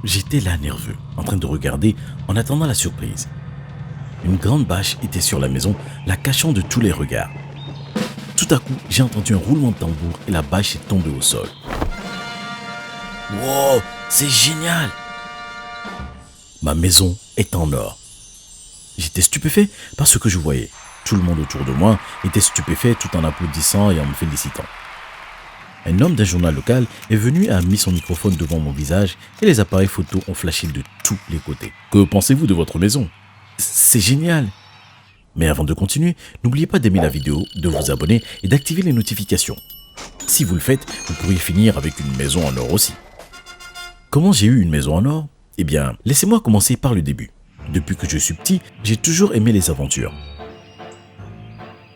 J'étais là nerveux, en train de regarder en attendant la surprise. Une grande bâche était sur la maison, la cachant de tous les regards. Tout à coup, j'ai entendu un roulement de tambour et la bâche est tombée au sol. Wow, c'est génial! Ma maison est en or. J'étais stupéfait par ce que je voyais. Tout le monde autour de moi était stupéfait tout en applaudissant et en me félicitant. Un homme d'un journal local est venu et a mis son microphone devant mon visage et les appareils photo ont flashé de tous les côtés. Que pensez-vous de votre maison? C'est génial! Mais avant de continuer, n'oubliez pas d'aimer la vidéo, de vous abonner et d'activer les notifications. Si vous le faites, vous pourriez finir avec une maison en or aussi. Comment j'ai eu une maison en or? Eh bien, laissez-moi commencer par le début. Depuis que je suis petit, j'ai toujours aimé les aventures.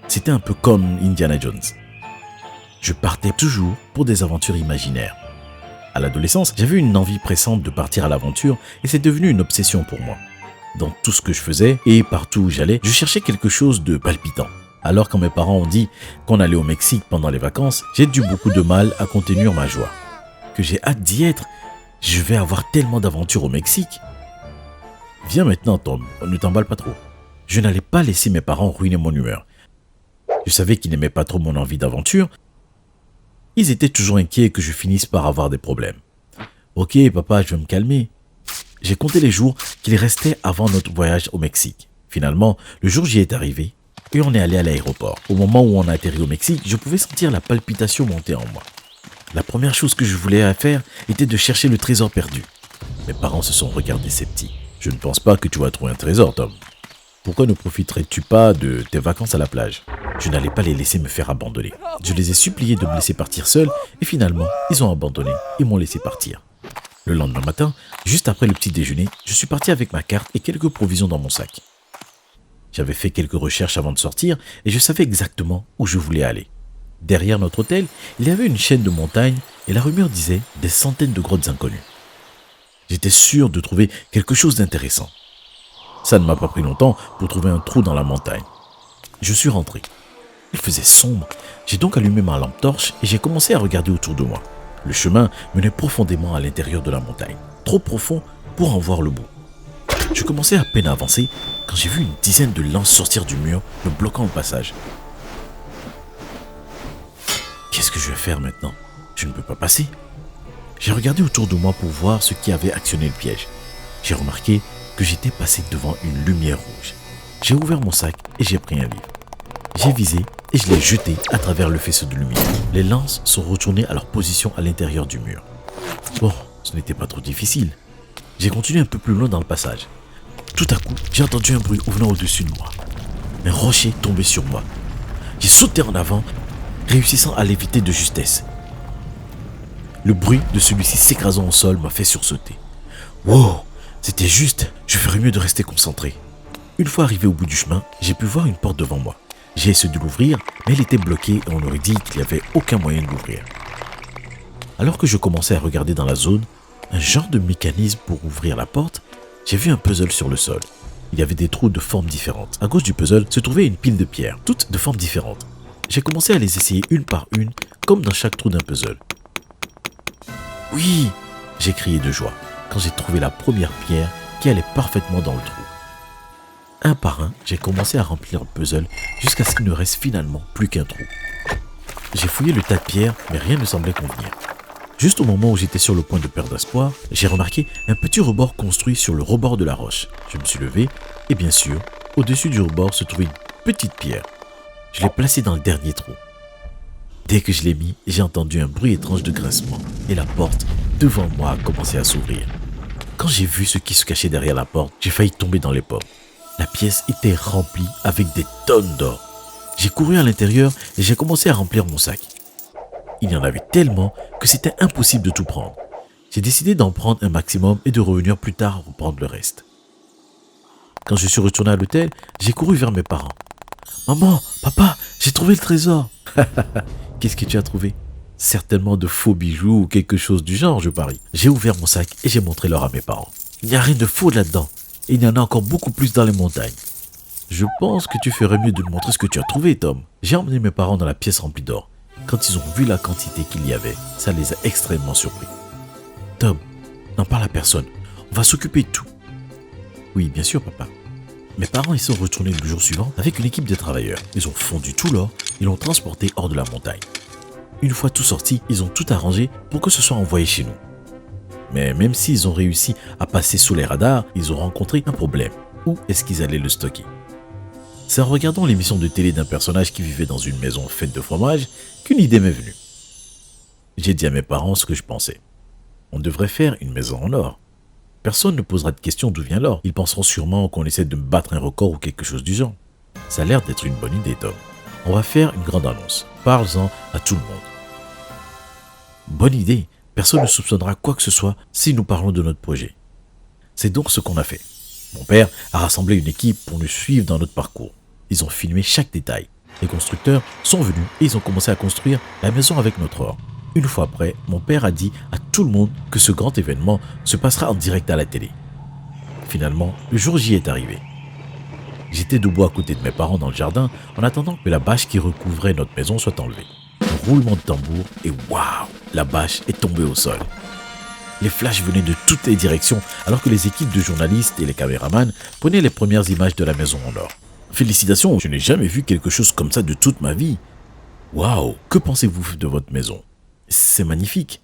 C'était un peu comme Indiana Jones. Je partais toujours pour des aventures imaginaires. À l'adolescence, j'avais une envie pressante de partir à l'aventure et c'est devenu une obsession pour moi. Dans tout ce que je faisais et partout où j'allais, je cherchais quelque chose de palpitant. Alors quand mes parents ont dit qu'on allait au Mexique pendant les vacances, j'ai eu beaucoup de mal à contenir ma joie. Que j'ai hâte d'y être. Je vais avoir tellement d'aventures au Mexique. Viens maintenant, Tom, ne t'emballe pas trop. Je n'allais pas laisser mes parents ruiner mon humeur. Je savais qu'ils n'aimaient pas trop mon envie d'aventure. Ils étaient toujours inquiets que je finisse par avoir des problèmes. Ok, papa, je vais me calmer. J'ai compté les jours qu'il restait avant notre voyage au Mexique. Finalement, le jour J est arrivé et on est allé à l'aéroport. Au moment où on a atterri au Mexique, je pouvais sentir la palpitation monter en moi. La première chose que je voulais faire était de chercher le trésor perdu. Mes parents se sont regardés sceptiques. Je ne pense pas que tu vas trouver un trésor, Tom. Pourquoi ne profiterais-tu pas de tes vacances à la plage? Je n'allais pas les laisser me faire abandonner. Je les ai suppliés de me laisser partir seul et finalement, ils ont abandonné et m'ont laissé partir. Le lendemain matin, juste après le petit déjeuner, je suis parti avec ma carte et quelques provisions dans mon sac. J'avais fait quelques recherches avant de sortir et je savais exactement où je voulais aller. Derrière notre hôtel, il y avait une chaîne de montagnes et la rumeur disait des centaines de grottes inconnues. J'étais sûr de trouver quelque chose d'intéressant. Ça ne m'a pas pris longtemps pour trouver un trou dans la montagne. Je suis rentré. Il faisait sombre. J'ai donc allumé ma lampe torche et j'ai commencé à regarder autour de moi. Le chemin menait profondément à l'intérieur de la montagne. Trop profond pour en voir le bout. Je commençais à peine à avancer quand j'ai vu une dizaine de lances sortir du mur, me bloquant le passage. Qu'est-ce que je vais faire maintenant? Je ne peux pas passer. J'ai regardé autour de moi pour voir ce qui avait actionné le piège. J'ai remarqué que j'étais passé devant une lumière rouge. J'ai ouvert mon sac et j'ai pris un livre. J'ai visé et je l'ai jeté à travers le faisceau de lumière. Les lances sont retournées à leur position à l'intérieur du mur. Bon, ce n'était pas trop difficile. J'ai continué un peu plus loin dans le passage. Tout à coup, j'ai entendu un bruit venant au-dessus de moi. Un rocher tombait sur moi. J'ai sauté en avant, réussissant à l'éviter de justesse. Le bruit de celui-ci s'écrasant au sol m'a fait sursauter. Wow, c'était juste, je ferais mieux de rester concentré. Une fois arrivé au bout du chemin, j'ai pu voir une porte devant moi. J'ai essayé de l'ouvrir, mais elle était bloquée et on aurait dit qu'il n'y avait aucun moyen de l'ouvrir. Alors que je commençais à regarder dans la zone, un genre de mécanisme pour ouvrir la porte, j'ai vu un puzzle sur le sol. Il y avait des trous de formes différentes. À gauche du puzzle se trouvait une pile de pierres, toutes de formes différentes. J'ai commencé à les essayer une par une, comme dans chaque trou d'un puzzle. Oui, j'ai crié de joie quand j'ai trouvé la première pierre qui allait parfaitement dans le trou. Un par un, j'ai commencé à remplir le puzzle jusqu'à ce qu'il ne reste finalement plus qu'un trou. J'ai fouillé le tas de pierres, mais rien ne semblait convenir. Juste au moment où j'étais sur le point de perdre espoir, j'ai remarqué un petit rebord construit sur le rebord de la roche. Je me suis levé et bien sûr, au-dessus du rebord se trouvait une petite pierre. Je l'ai placée dans le dernier trou. Dès que je l'ai mis, j'ai entendu un bruit étrange de grincement et la porte devant moi a commencé à s'ouvrir. Quand j'ai vu ce qui se cachait derrière la porte, j'ai failli tomber dans les pommes. La pièce était remplie avec des tonnes d'or. J'ai couru à l'intérieur et j'ai commencé à remplir mon sac. Il y en avait tellement que c'était impossible de tout prendre. J'ai décidé d'en prendre un maximum et de revenir plus tard reprendre le reste. Quand je suis retourné à l'hôtel, j'ai couru vers mes parents. « Maman, papa, j'ai trouvé le trésor !» Qu'est-ce que tu as trouvé? Certainement de faux bijoux ou quelque chose du genre, je parie. J'ai ouvert mon sac et j'ai montré l'or à mes parents. Il n'y a rien de faux là-dedans. Et il y en a encore beaucoup plus dans les montagnes. Je pense que tu ferais mieux de me montrer ce que tu as trouvé, Tom. J'ai emmené mes parents dans la pièce remplie d'or. Quand ils ont vu la quantité qu'il y avait, ça les a extrêmement surpris. Tom, n'en parle à personne. On va s'occuper de tout. Oui, bien sûr, papa. Mes parents y sont retournés le jour suivant avec une équipe de travailleurs. Ils ont fondu tout l'or et l'ont transporté hors de la montagne. Une fois tout sorti, ils ont tout arrangé pour que ce soit envoyé chez nous. Mais même s'ils ont réussi à passer sous les radars, ils ont rencontré un problème. Où est-ce qu'ils allaient le stocker? C'est en regardant l'émission de télé d'un personnage qui vivait dans une maison faite de fromage qu'une idée m'est venue. J'ai dit à mes parents ce que je pensais. On devrait faire une maison en or. Personne ne posera de questions d'où vient l'or. Ils penseront sûrement qu'on essaie de battre un record ou quelque chose du genre. Ça a l'air d'être une bonne idée, Tom. On va faire une grande annonce. Parle-en à tout le monde. Bonne idée. Personne ne soupçonnera quoi que ce soit si nous parlons de notre projet. C'est donc ce qu'on a fait. Mon père a rassemblé une équipe pour nous suivre dans notre parcours. Ils ont filmé chaque détail. Les constructeurs sont venus et ils ont commencé à construire la maison avec notre or. Une fois après, mon père a dit à tout le monde que ce grand événement se passera en direct à la télé. Finalement, le jour J est arrivé. J'étais debout à côté de mes parents dans le jardin en attendant que la bâche qui recouvrait notre maison soit enlevée. Un roulement de tambour et waouh, la bâche est tombée au sol. Les flashs venaient de toutes les directions alors que les équipes de journalistes et les caméramans prenaient les premières images de la maison en or. Félicitations, je n'ai jamais vu quelque chose comme ça de toute ma vie. Waouh, que pensez-vous de votre maison? C'est magnifique.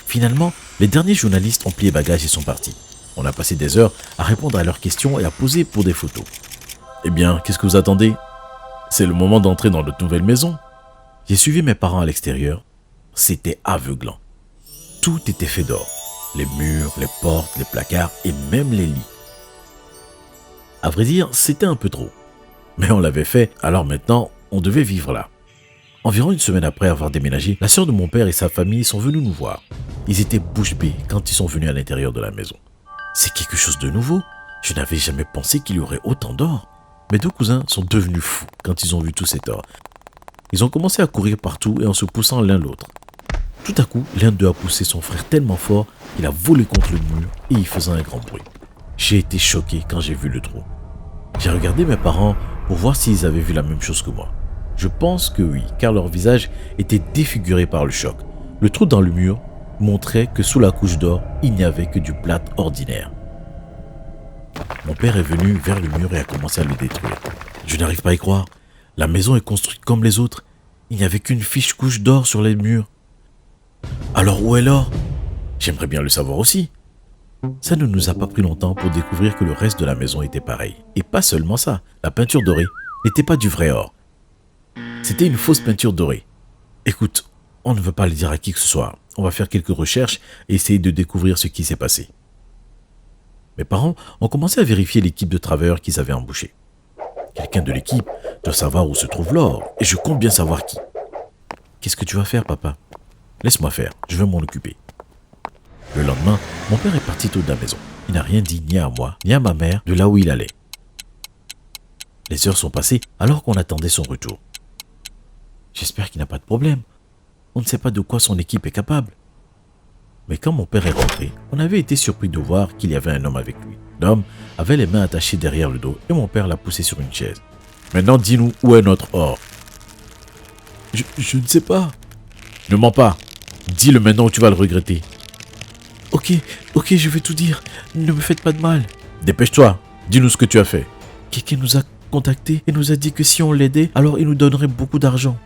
Finalement, les derniers journalistes ont plié bagages et sont partis. On a passé des heures à répondre à leurs questions et à poser pour des photos. Eh bien, qu'est-ce que vous attendez? C'est le moment d'entrer dans notre nouvelle maison. J'ai suivi mes parents à l'extérieur. C'était aveuglant. Tout était fait d'or. Les murs, les portes, les placards et même les lits. À vrai dire, c'était un peu trop. Mais on l'avait fait, alors maintenant, on devait vivre là. Environ une semaine après avoir déménagé, la sœur de mon père et sa famille sont venus nous voir. Ils étaient bouche bée quand ils sont venus à l'intérieur de la maison. C'est quelque chose de nouveau. Je n'avais jamais pensé qu'il y aurait autant d'or. Mes deux cousins sont devenus fous quand ils ont vu tout cet or. Ils ont commencé à courir partout et en se poussant l'un l'autre. Tout à coup, l'un d'eux a poussé son frère tellement fort qu'il a volé contre le mur et il faisait un grand bruit. J'ai été choqué quand j'ai vu le trou. J'ai regardé mes parents pour voir s'ils avaient vu la même chose que moi. Je pense que oui, car leur visage était défiguré par le choc. Le trou dans le mur montrait que sous la couche d'or, il n'y avait que du plâtre ordinaire. Mon père est venu vers le mur et a commencé à le détruire. Je n'arrive pas à y croire. La maison est construite comme les autres. Il n'y avait qu'une fiche couche d'or sur les murs. Alors où est l'or? J'aimerais bien le savoir aussi. Ça ne nous a pas pris longtemps pour découvrir que le reste de la maison était pareil. Et pas seulement ça, la peinture dorée n'était pas du vrai or. C'était une fausse peinture dorée. Écoute, on ne veut pas le dire à qui que ce soit. On va faire quelques recherches et essayer de découvrir ce qui s'est passé. Mes parents ont commencé à vérifier l'équipe de travailleurs qu'ils avaient embauchée. Quelqu'un de l'équipe doit savoir où se trouve l'or et je compte bien savoir qui. Qu'est-ce que tu vas faire, papa? Laisse-moi faire, je vais m'en occuper. Le lendemain, mon père est parti tôt de la maison. Il n'a rien dit ni à moi, ni à ma mère de là où il allait. Les heures sont passées alors qu'on attendait son retour. J'espère qu'il n'a pas de problème. On ne sait pas de quoi son équipe est capable. Mais quand mon père est rentré, on avait été surpris de voir qu'il y avait un homme avec lui. L'homme avait les mains attachées derrière le dos et mon père l'a poussé sur une chaise. Maintenant, dis-nous où est notre or. Je ne sais pas. Ne mens pas. Dis-le maintenant ou tu vas le regretter. Ok, je vais tout dire. Ne me faites pas de mal. Dépêche-toi. Dis-nous ce que tu as fait. Quelqu'un nous a contactés et nous a dit que si on l'aidait, alors il nous donnerait beaucoup d'argent.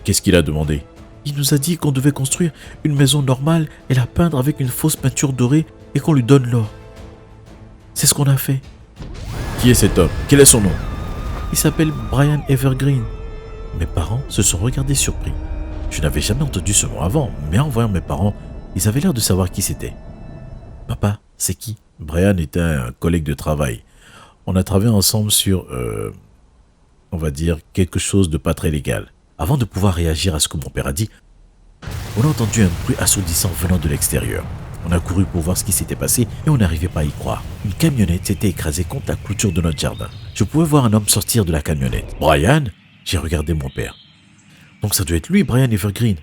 Qu'est-ce qu'il a demandé? Il nous a dit qu'on devait construire une maison normale et la peindre avec une fausse peinture dorée et qu'on lui donne l'or. C'est ce qu'on a fait. Qui est cet homme? Quel est son nom? Il s'appelle Brian Evergreen. Mes parents se sont regardés surpris. Je n'avais jamais entendu ce nom avant, mais en voyant mes parents, ils avaient l'air de savoir qui c'était. Papa, c'est qui? Brian était un collègue de travail. On a travaillé ensemble sur, on va dire, quelque chose de pas très légal. Avant de pouvoir réagir à ce que mon père a dit, on a entendu un bruit assourdissant venant de l'extérieur. On a couru pour voir ce qui s'était passé et on n'arrivait pas à y croire. Une camionnette s'était écrasée contre la clôture de notre jardin. Je pouvais voir un homme sortir de la camionnette. Brian? J'ai regardé mon père. Donc ça doit être lui, Brian Evergreen.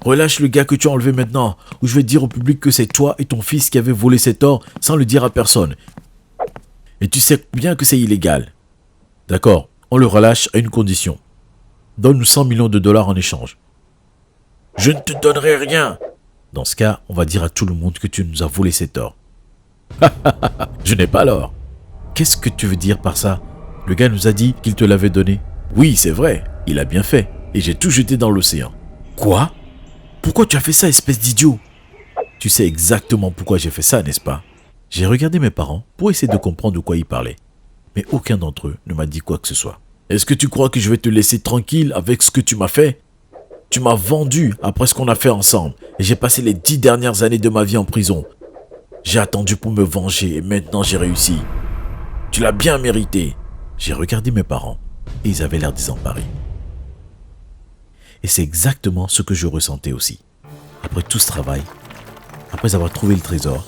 Relâche le gars que tu as enlevé maintenant, ou je vais dire au public que c'est toi et ton fils qui avez volé cet or sans le dire à personne. Et tu sais bien que c'est illégal. D'accord, on le relâche à une condition. Donne-nous 100 millions de dollars en échange. Je ne te donnerai rien. Dans ce cas, on va dire à tout le monde que tu nous as volé cet or. Je n'ai pas l'or. Qu'est-ce que tu veux dire par ça? Le gars nous a dit qu'il te l'avait donné. Oui, c'est vrai, il a bien fait. Et j'ai tout jeté dans l'océan. Quoi? Pourquoi tu as fait ça, espèce d'idiot? Tu sais exactement pourquoi j'ai fait ça, n'est-ce pas? J'ai regardé mes parents pour essayer de comprendre de quoi ils parlaient. Mais aucun d'entre eux ne m'a dit quoi que ce soit. Est-ce que tu crois que je vais te laisser tranquille avec ce que tu m'as fait? Tu m'as vendu après ce qu'on a fait ensemble. Et j'ai passé les 10 dernières années de ma vie en prison. J'ai attendu pour me venger et maintenant j'ai réussi. Tu l'as bien mérité. J'ai regardé mes parents et ils avaient l'air désemparés. Et c'est exactement ce que je ressentais aussi. Après tout ce travail, après avoir trouvé le trésor,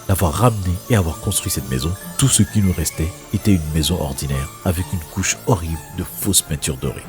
l'avoir ramené et avoir construit cette maison, tout ce qui nous restait était une maison ordinaire avec une couche horrible de fausses peintures dorées.